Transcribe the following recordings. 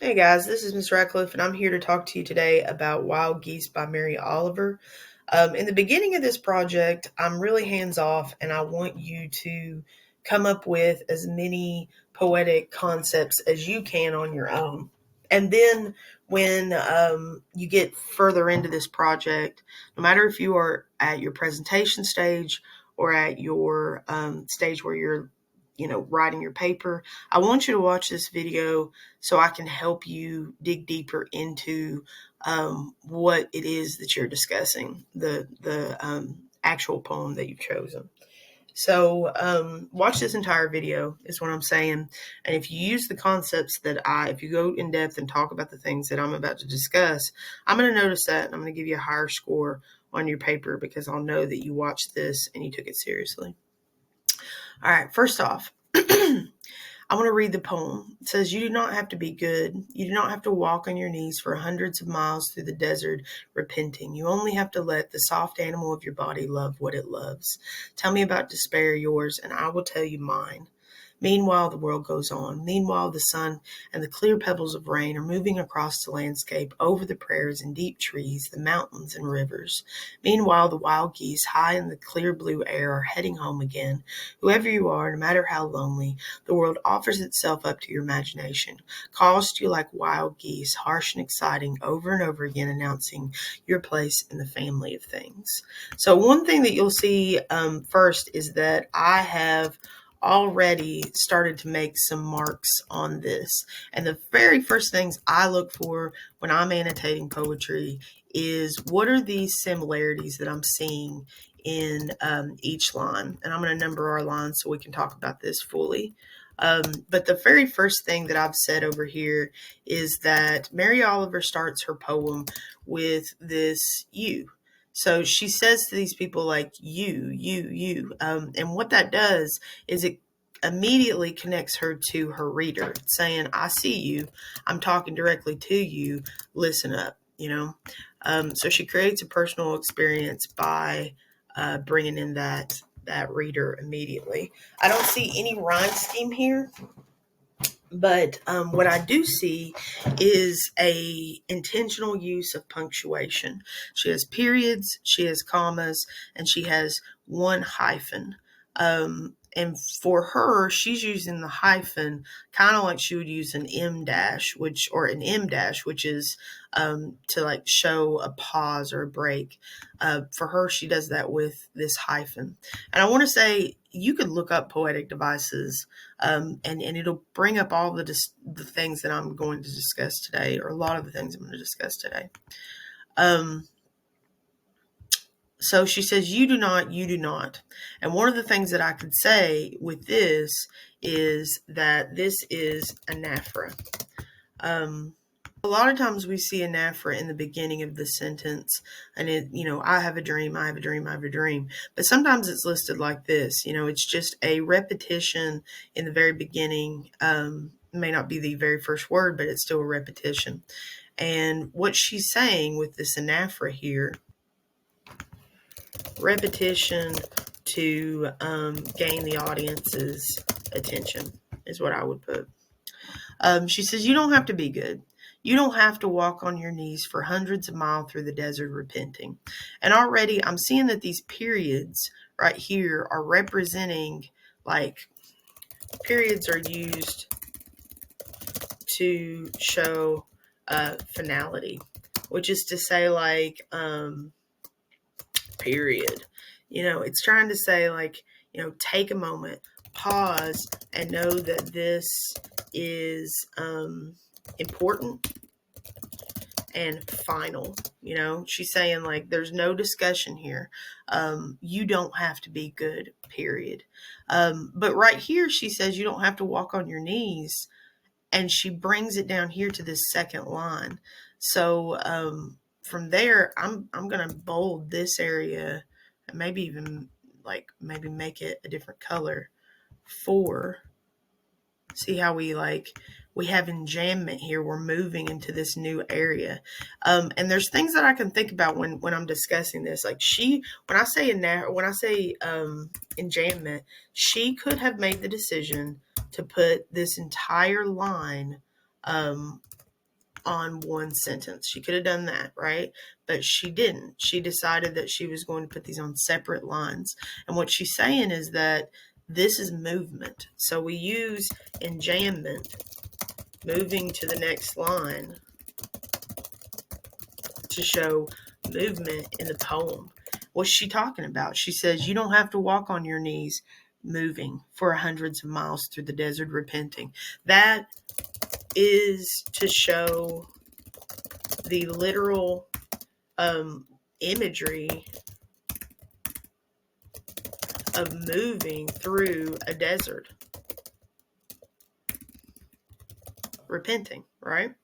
Hey guys, this is Miss Radcliffe, and I'm here to talk to you today about Wild Geese by Mary Oliver. In the beginning of this project, I'm really hands off, and I want you to come up with as many poetic concepts as you can on your own. And then when you get further into this project, no matter if you are at your presentation stage or at your stage where you're writing your paper, I want you to watch this video so I can help you dig deeper into what it is that you're discussing, the actual poem that you've chosen. So watch this entire video is what I'm saying. And if you use the concepts if you go in depth and talk about the things that I'm about to discuss, I'm going to notice that and I'm going to give you a higher score on your paper because I'll know that you watched this and you took it seriously. All right, first off, I want to read the poem. It says, "You do not have to be good. You do not have to walk on your knees for hundreds of miles through the desert repenting. You only have to let the soft animal of your body love what it loves. Tell me about despair, yours, and I will tell you mine. Meanwhile, the world goes on. Meanwhile, the sun and the clear pebbles of rain are moving across the landscape, over the prairies and deep trees, the mountains and rivers. Meanwhile, the wild geese, high in the clear blue air, are heading home again. Whoever you are, no matter how lonely, the world offers itself up to your imagination, calls to you like wild geese, harsh and exciting, over and over again, announcing your place in the family of things." So one thing that you'll see first is that I have already started to make some marks on this. And the very first things I look for when I'm annotating poetry is what are these similarities that I'm seeing in each line. And I'm going to number our lines so we can talk about this fully. But the very first thing that I've said over here is that Mary Oliver starts her poem with this you. So she says to these people like you. And what that does is it immediately connects her to her reader, saying, I see you. I'm talking directly to you. Listen up. So she creates a personal experience by bringing in that reader immediately. I don't see any rhyme scheme here, but what I do see is a intentional use of punctuation. She has periods, she has commas, and she has one hyphen. And for her, she's using the hyphen kind of like she would use an M dash, or an M dash, which is to like show a pause or a break. For her, she does that with this hyphen. And I want to say you could look up poetic devices, and it'll bring up all the things that I'm going to discuss today, or a lot of the things I'm going to discuss today. So she says, you do not. And one of the things that I could say with this is that this is anaphora. A lot of times we see anaphora in the beginning of the sentence, and I have a dream, I have a dream, I have a dream. But sometimes it's listed like this, it's just a repetition in the very beginning. It may not be the very first word, but it's still a repetition. And what she's saying with this anaphora here, repetition to gain the audience's attention is what I would put. She says, you don't have to be good. You don't have to walk on your knees for hundreds of miles through the desert repenting. And already I'm seeing that these periods right here are representing, like, periods are used to show finality, which is to say, like, period. It's trying to say, like, take a moment, pause, and know that this is important and final. She's saying, like, there's no discussion here. You don't have to be good, period. But right here, she says you don't have to walk on your knees, and she brings it down here to this second line. So from there, I'm gonna bold this area and maybe even maybe make it a different color. See how we have enjambment here. We're moving into this new area. And there's things that I can think about when I'm discussing this. Like when I say enjambment, she could have made the decision to put this entire line on one sentence. She could have done that, right? But she didn't. She decided that she was going to put these on separate lines. And what she's saying is that this is movement. So we use enjambment, moving to the next line, to show movement in the poem. What's she talking about? She says, you don't have to walk on your knees moving for hundreds of miles through the desert repenting. That is to show the literal imagery of moving through a desert, repenting, right?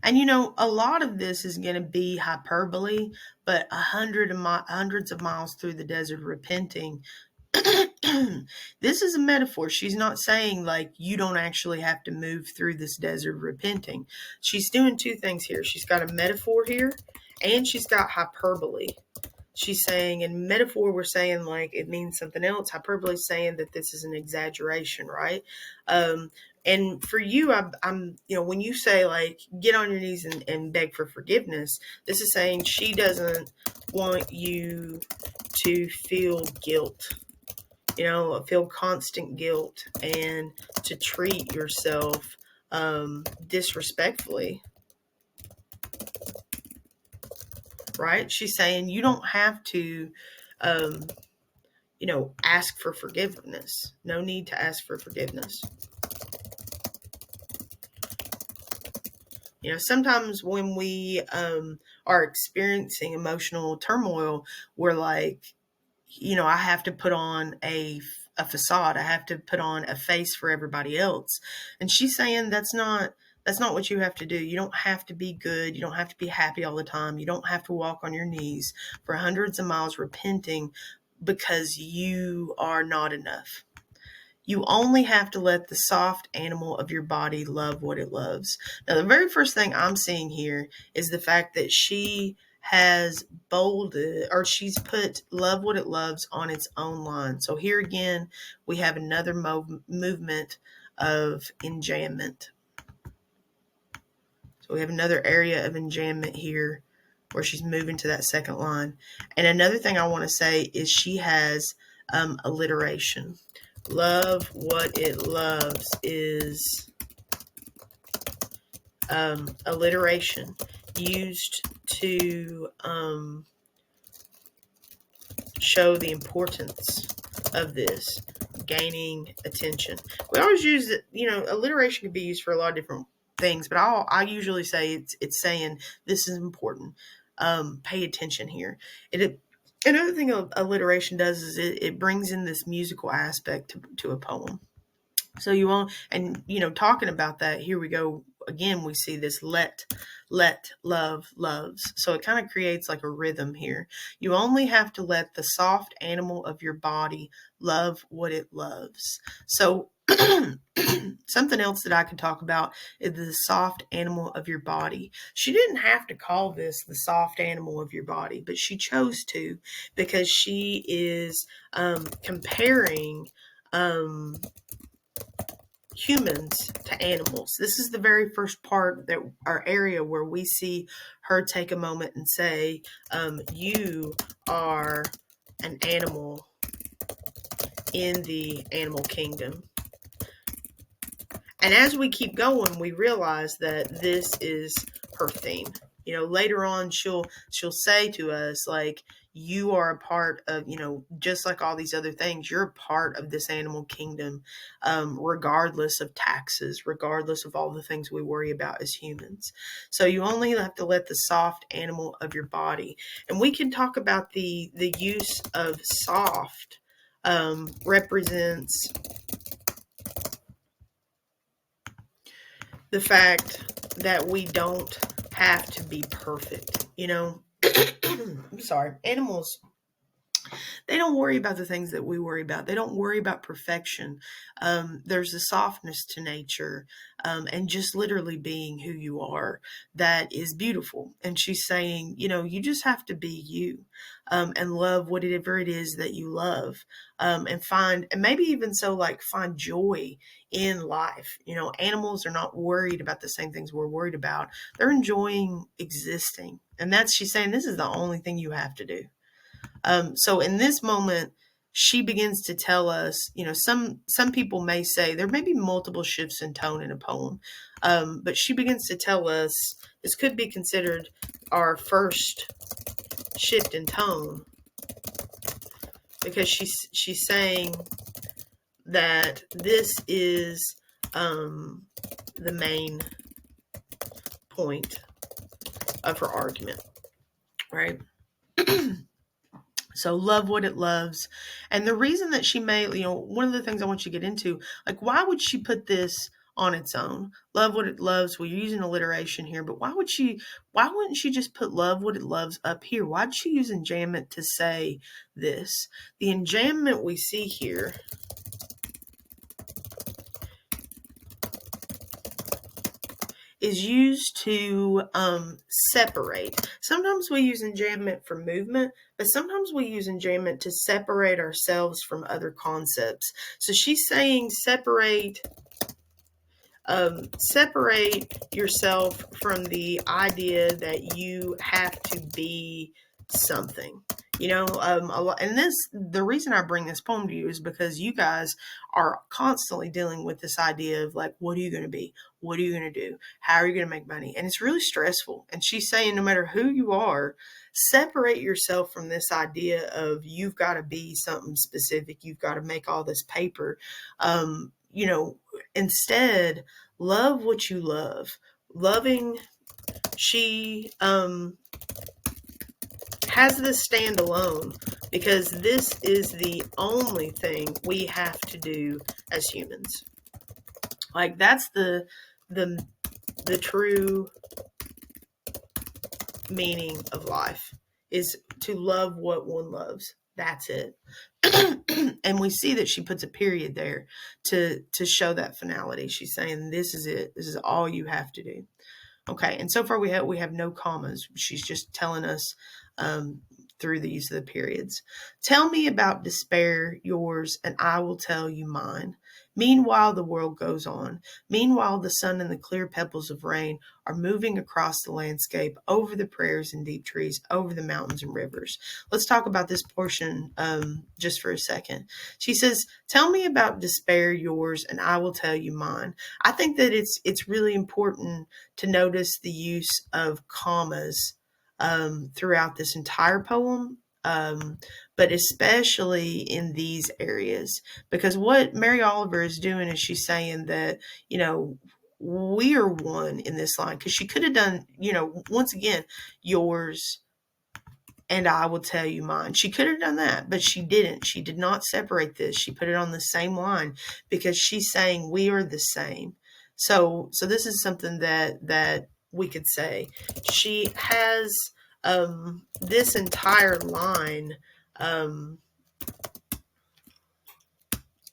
And a lot of this is going to be hyperbole, but hundreds of miles through the desert repenting. This is a metaphor. She's not saying like you don't actually have to move through this desert repenting. She's doing two things here. She's got a metaphor here, and she's got hyperbole. She's saying, in metaphor, we're saying like it means something else. Hyperbole is saying that this is an exaggeration, right? And for you, I'm when you say like get on your knees and beg for forgiveness, this is saying she doesn't want you to feel guilt, feel constant guilt, and to treat yourself disrespectfully. Right? She's saying you don't have to, ask for forgiveness. No need to ask for forgiveness. Sometimes when we are experiencing emotional turmoil, we're like, I have to put on a facade. I have to put on a face for everybody else. And she's saying that's not what you have to do. You don't have to be good. You don't have to be happy all the time. You don't have to walk on your knees for hundreds of miles repenting because you are not enough. You only have to let the soft animal of your body love what it loves. Now, the very first thing I'm seeing here is the fact that she has bolded, or she's put love what it loves on its own line. So here again, we have another movement of enjambment. So we have another area of enjambment here where she's moving to that second line. And another thing I want to say is she has alliteration. Love what it loves is alliteration used to show the importance of this gaining attention. We always use it, alliteration can be used for a lot of different things, but I usually say it's saying this is important. Pay attention here. Another thing alliteration does is it brings in this musical aspect to a poem. So you won't, and talking about that, here we go again. We see this let, love, loves. So it kind of creates like a rhythm here. You only have to let the soft animal of your body love what it loves. So something else that I could talk about is the soft animal of your body. She didn't have to call this the soft animal of your body, but she chose to because she is comparing humans to animals. This is the very first part that our area where we see her take a moment and say, you are an animal in the animal kingdom. And as we keep going, we realize that this is her theme. Later on, she'll say to us, like, you are a part of, just like all these other things, you're a part of this animal kingdom, regardless of taxes, regardless of all the things we worry about as humans. So you only have to let the soft animal of your body. And we can talk about the use of soft represents the fact that we don't have to be perfect. I'm sorry. Animals, they don't worry about the things that we worry about. They don't worry about perfection. There's a softness to nature, and just literally being who you are that is beautiful. And she's saying, you just have to be you, and love whatever it is that you love, and maybe even so, like, find joy in life. Animals are not worried about the same things we're worried about. They're enjoying existing. And she's saying, this is the only thing you have to do. So in this moment, she begins to tell us, some people may say there may be multiple shifts in tone in a poem, but she begins to tell us this could be considered our first shift in tone, because she's saying that this is the main point of her argument, right? So love what it loves. And the reason that she may, one of the things I want you to get into, like, why would she put this on its own? Love what it loves. We're using alliteration here, but why wouldn't she just put love what it loves up here? Why'd she use enjambment to say this? The enjambment we see here is used to separate. Sometimes we use enjambment for movement, but sometimes we use enjambment to separate ourselves from other concepts. So she's saying separate yourself from the idea that you have to be something. The reason I bring this poem to you is because you guys are constantly dealing with this idea of, like, what are you going to be? What are you going to do? How are you going to make money? And it's really stressful. And she's saying, no matter who you are, separate yourself from this idea of you've got to be something specific. You've got to make all this paper. Instead, love what you love. Loving, she has this stand alone, because this is the only thing we have to do as humans. Like, that's the true meaning of life, is to love what one loves. That's it. And we see that she puts a period there to show that finality. She's saying, this is it. This is all you have to do. Okay, and so far we have no commas. She's just telling us through the use of the periods. Tell me about despair, yours, and I will tell you mine. Meanwhile, the world goes on. Meanwhile, the sun and the clear pebbles of rain are moving across the landscape, over the prairies and deep trees, over the mountains and rivers. Let's talk about this portion just for a second. She says, tell me about despair, yours, and I will tell you mine. I think that it's really important to notice the use of commas throughout this entire poem, but especially in these areas, because what Mary Oliver is doing is she's saying that, we are one in this line, because she could have done, once again, yours and I will tell you mine. She could have done that, but she didn't. She did not separate this. She put it on the same line, because she's saying we are the same. So this is something that we could say. She has this entire line.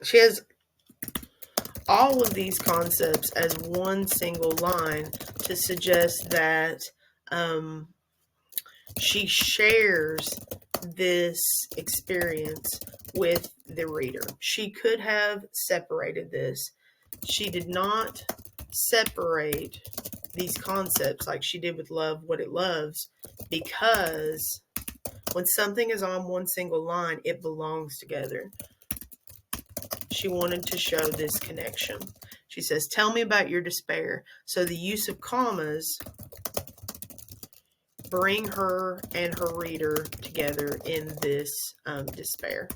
She has all of these concepts as one single line to suggest that she shares this experience with the reader. She could have separated this. She did not separate these concepts like she did with love what it loves, because when something is on one single line, it belongs together. She wanted to show this connection. She says, tell me about your despair. So the use of commas bring her and her reader together in this despair.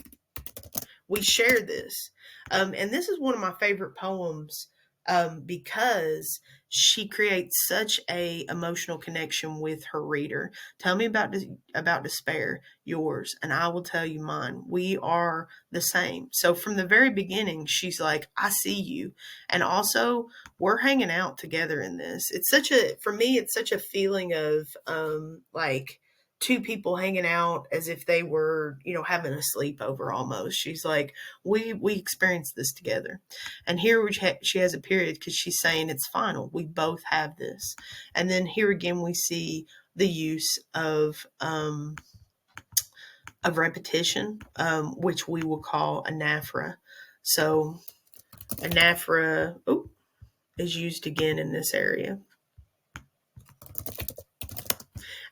We share this. And this is one of my favorite poems because she creates such a emotional connection with her reader. Tell me about despair, yours, and I will tell you mine. We are the same. So from the very beginning, she's like, I see you. And also, we're hanging out together in this. For me, it's such a feeling of like two people hanging out as if they were, having a sleepover almost. She's like, we experienced this together. And here she has a period because she's saying it's final. We both have this. And then here again, we see the use of repetition, which we will call anaphora. So anaphora is used again in this area.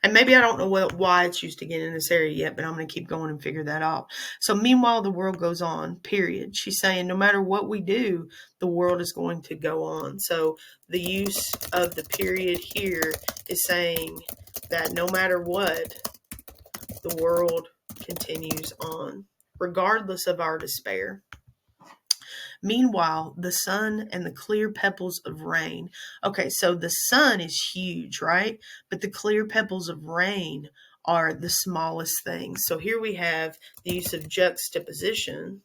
And maybe I don't know why it's used again in this area yet, but I'm going to keep going and figure that out. So meanwhile, the world goes on, period. She's saying no matter what we do, the world is going to go on. So the use of the period here is saying that no matter what, the world continues on, regardless of our despair. Meanwhile, the sun and the clear pebbles of rain. Okay, so the sun is huge, right? But the clear pebbles of rain are the smallest things. So here we have the use of juxtaposition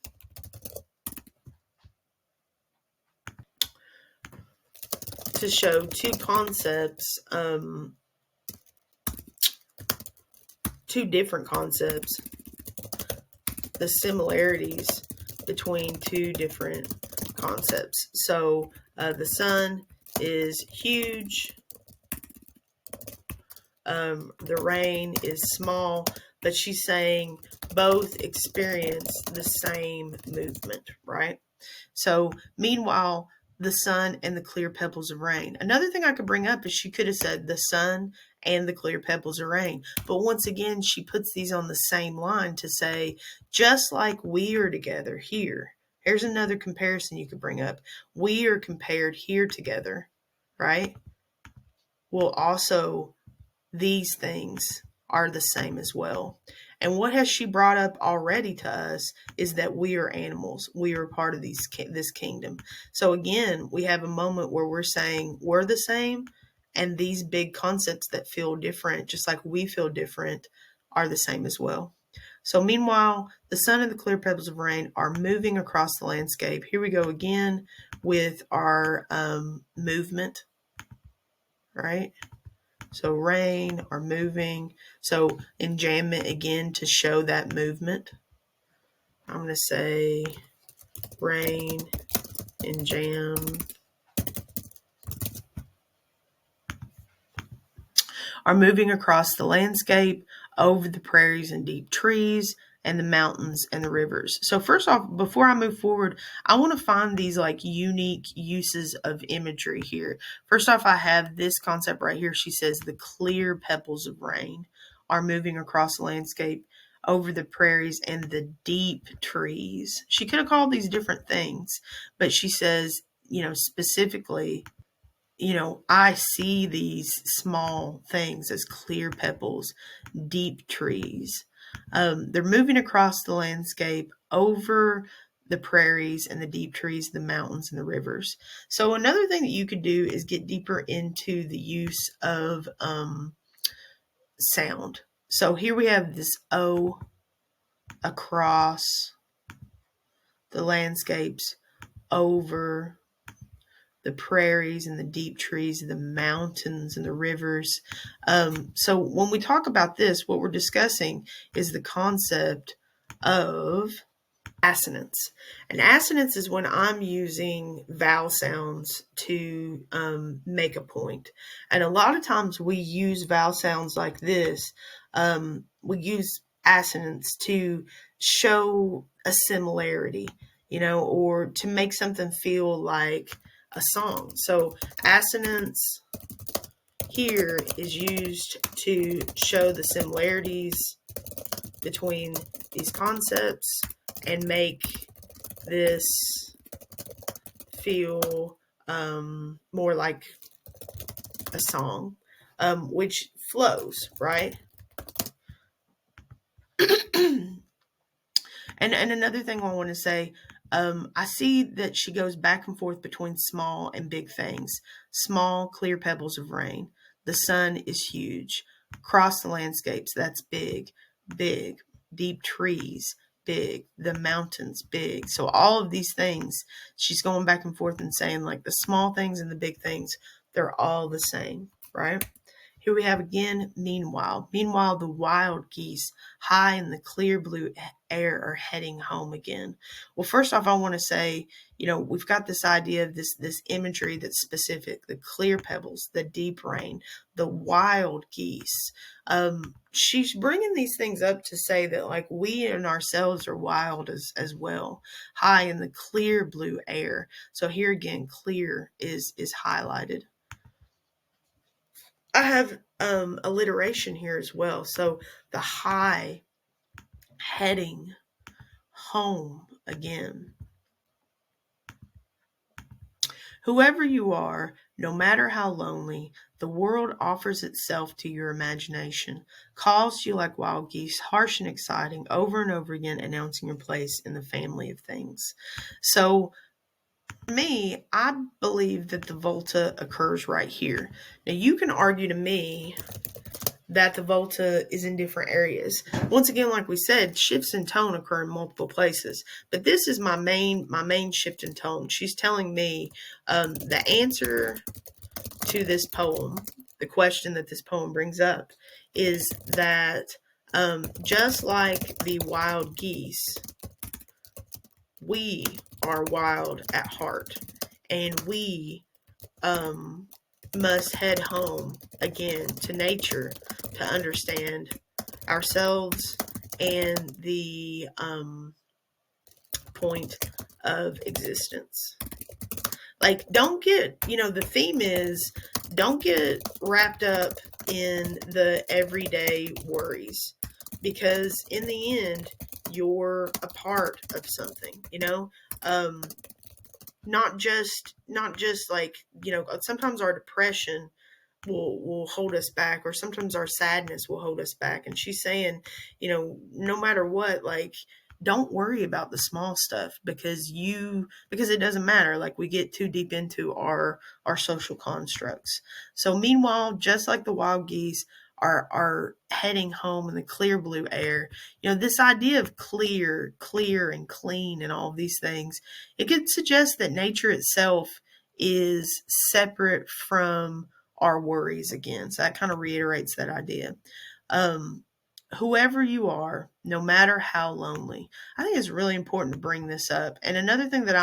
to show two concepts, two different concepts, the similarities between two different concepts. So the sun is huge, the rain is small, but she's saying both experience the same movement, right? So meanwhile, the sun and the clear pebbles of rain. Another thing I could bring up is she could have said the sun and the clear pebbles of rain. But once again, she puts these on the same line to say, just like we are together here. Here's another comparison you could bring up. We are compared here together, right? Well, also, these things are the same as well. And what has she brought up already to us is that we are animals. We are part of this kingdom. So again, we have a moment where we're saying we're the same, and these big concepts that feel different, just like we feel different, are the same as well. So meanwhile, the sun and the clear pebbles of rain are moving across the landscape. Here we go again with our movement, right? So rain or moving. So enjambment again to show that movement. I'm going to say rain, enjam. Are moving across the landscape, over the prairies and deep trees, and the mountains and the rivers. So first off, before I move forward, I want to find these like unique uses of imagery here. First off, I have this concept right here. She says the clear pebbles of rain are moving across the landscape, over the prairies and the deep trees. She could have called these different things, but she says, specifically, I see these small things as clear pebbles, deep trees. They're moving across the landscape, over the prairies and the deep trees, the mountains and the rivers. So another thing that you could do is get deeper into the use of sound. So here we have this O across the landscapes, over the prairies and the deep trees, the mountains and the rivers. So when we talk about this, what we're discussing is the concept of assonance. And assonance is when I'm using vowel sounds to make a point. And a lot of times we use vowel sounds like this. We use assonance to show a similarity, or to make something feel like a song. So assonance here is used to show the similarities between these concepts and make this feel more like a song, which flows, right? And another thing I want to say, I see that she goes back and forth between small and big things. Small, clear pebbles of rain. The sun is huge. Across the landscapes, that's big. Big. Deep trees, big. The mountains, big. So all of these things, she's going back and forth and saying like the small things and the big things, they're all the same, right? Here we have again, meanwhile. Meanwhile, the wild geese high in the clear blue air are heading home again. Well, first off, I want to say, we've got this idea of this imagery that's specific, the clear pebbles, the deep rain, the wild geese. She's bringing these things up to say that like we and ourselves are wild as well, high in the clear blue air. So here again, clear is highlighted. I have alliteration here as well. So the high heading home again. Whoever you are, no matter how lonely, the world offers itself to your imagination, calls to you like wild geese, harsh and exciting, over and over again, announcing your place in the family of things. So me, I believe that the volta occurs right here. Now you can argue to me that the volta is in different areas. Once again, like we said, shifts in tone occur in multiple places. But this is my main shift in tone. She's telling me the answer to this poem, the question that this poem brings up, is that just like the wild geese, we are wild at heart, and we must head home again to nature to understand ourselves and the point of existence. Like, don't get, the theme is don't get wrapped up in the everyday worries, because in the end, you're a part of something, not just like, sometimes our depression will hold us back, or sometimes our sadness will hold us back. And she's saying, no matter what, like, don't worry about the small stuff, because it doesn't matter. Like, we get too deep into our social constructs. So meanwhile, just like the wild geese are heading home in the clear blue air, this idea of clear and clean and all of these things, it could suggest that nature itself is separate from our worries again. So that kind of reiterates that idea. Whoever you are, no matter how lonely, I think it's really important to bring this up. And another thing that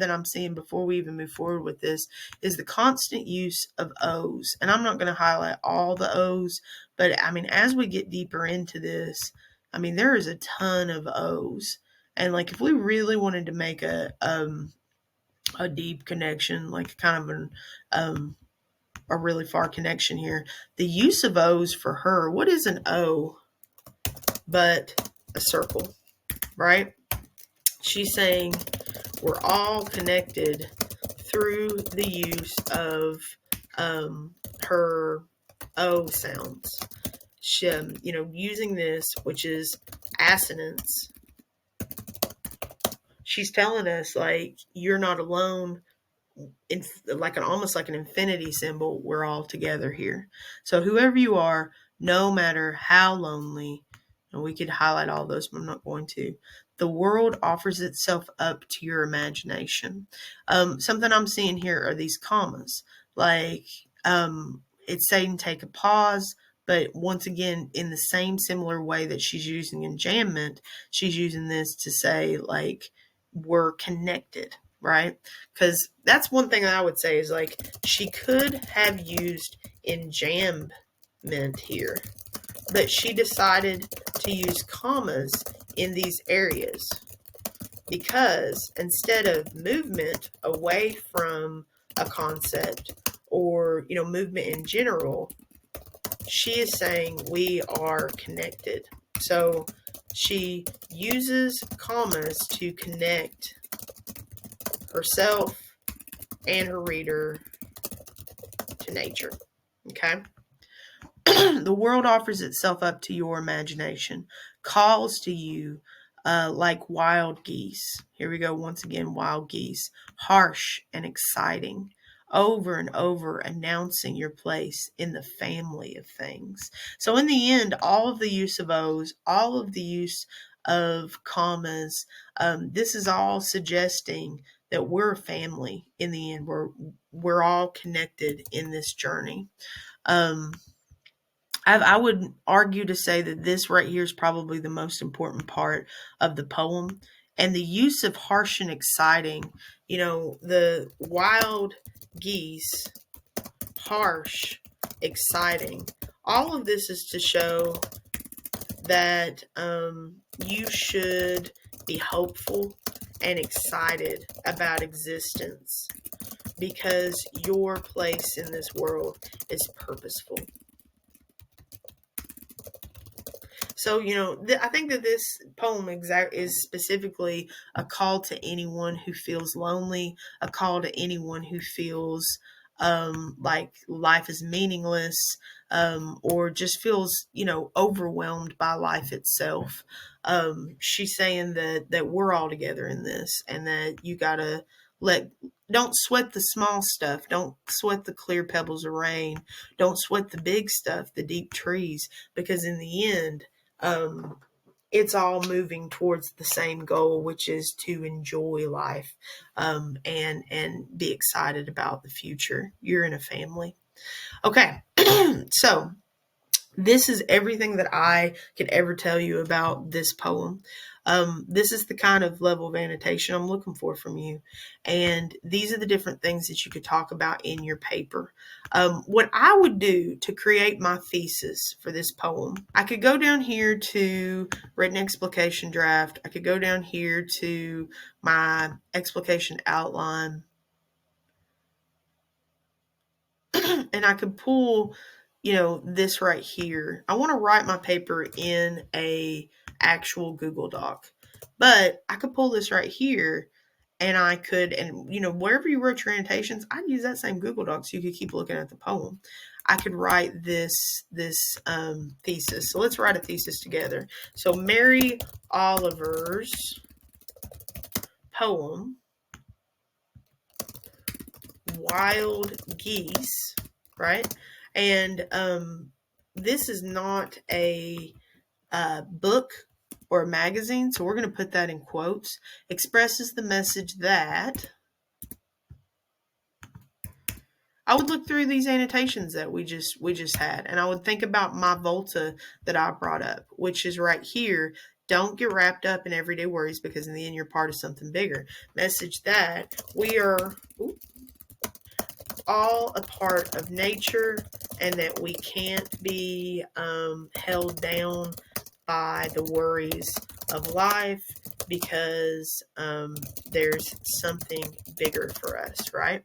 I'm seeing before we even move forward with this is the constant use of O's. And I'm not going to highlight all the O's, but I mean, as we get deeper into this, I mean, there is a ton of O's. And like, if we really wanted to make a deep connection, like kind of a really far connection here, the use of O's for her. What is an O but a circle, right? She's saying we're all connected through the use of her O sounds. She, using this, which is assonance. She's telling us, like, you're not alone. Almost like an infinity symbol, we're all together here. So whoever you are, no matter how lonely, and we could highlight all those, but I'm not going to, the world offers itself up to your imagination. Something I'm seeing here are these commas. Like, it's saying take a pause, but once again, in the same similar way that she's using enjambment, she's using this to say, like, we're connected, right? Because that's one thing that I would say is, like, she could have used enjambment here, but she decided to use commas in these areas because instead of movement away from a concept or, movement in general, she is saying we are connected. So she uses commas to connect herself and her reader to nature. Okay? The world offers itself up to your imagination, calls to you like wild geese. Here we go once again, wild geese, harsh and exciting, over and over announcing your place in the family of things. So in the end, all of the use of O's, all of the use of commas, this is all suggesting that we're a family in the end. We're all connected in this journey. I would argue to say that this right here is probably the most important part of the poem. And the use of harsh and exciting, the wild geese, harsh, exciting. All of this is to show that you should be hopeful and excited about existence because your place in this world is purposeful. So, I think that this poem is specifically a call to anyone who feels lonely, a call to anyone who feels like life is meaningless, or just feels, overwhelmed by life itself. She's saying that we're all together in this, and that you gotta let don't sweat the small stuff. Don't sweat the clear pebbles of rain. Don't sweat the big stuff, the deep trees, because in the end, um, it's all moving towards the same goal, which is to enjoy life, and be excited about the future. You're in a family. Okay, so this is everything that I could ever tell you about this poem. This is the kind of level of annotation I'm looking for from you. And these are the different things that you could talk about in your paper. What I would do to create my thesis for this poem, I could go down here to written explication draft. I could go down here to my explication outline. And I could pull, this right here. I want to write my paper in a actual Google Doc, but I could pull this right here, and I could, and wherever you wrote your annotations, I'd use that same Google Doc so you could keep looking at the poem. I could write this thesis. So let's write a thesis together. So Mary Oliver's poem, Wild Geese, right? And this is not a book or a magazine, so we're going to put that in quotes. Expresses the message that I would look through these annotations that we just had, and I would think about my volta that I brought up, which is right here. Don't get wrapped up in everyday worries, because in the end you're part of something bigger. Message that we are all a part of nature, and that we can't be held down by the worries of life, because there's something bigger for us, right?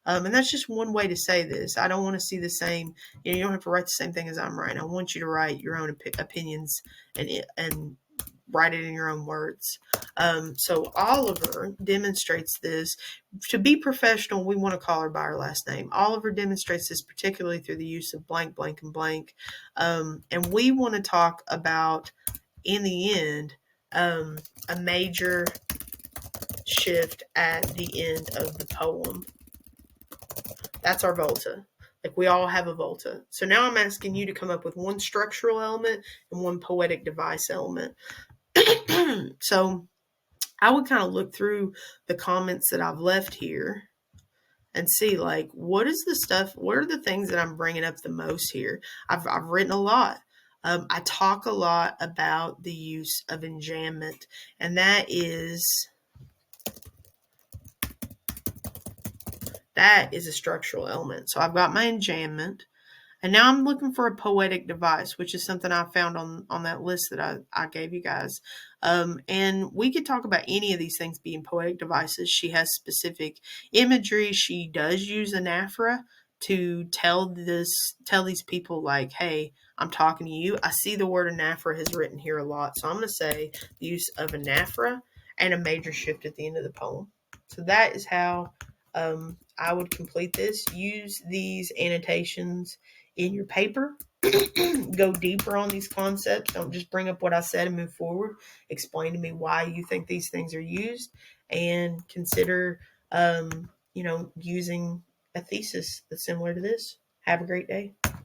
And that's just one way to say this. I don't want to see the same, you don't have to write the same thing as I'm writing. I want you to write your own opinions and write it in your own words. So Oliver demonstrates this. To be professional, we want to call her by her last name. Oliver demonstrates this particularly through the use of blank, blank, and blank. And we want to talk about, in the end, a major shift at the end of the poem. That's our volta. Like, we all have a volta. So now I'm asking you to come up with one structural element and one poetic device element. So I would kind of look through the comments that I've left here and see, like, what are the things that I'm bringing up the most here? I've written a lot. I talk a lot about the use of enjambment, and that is a structural element. So I've got my enjambment. And now I'm looking for a poetic device, which is something I found on that list that I gave you guys. And we could talk about any of these things being poetic devices. She has specific imagery. She does use anaphora to tell these people, like, hey, I'm talking to you. I see the word anaphora is written here a lot. So I'm going to say the use of anaphora and a major shift at the end of the poem. So that is how I would complete this. Use these annotations in your paper. Go deeper on these concepts. Don't just bring up what I said and move forward. Explain to me why you think these things are used, and consider, using a thesis that's similar to this. Have a great day.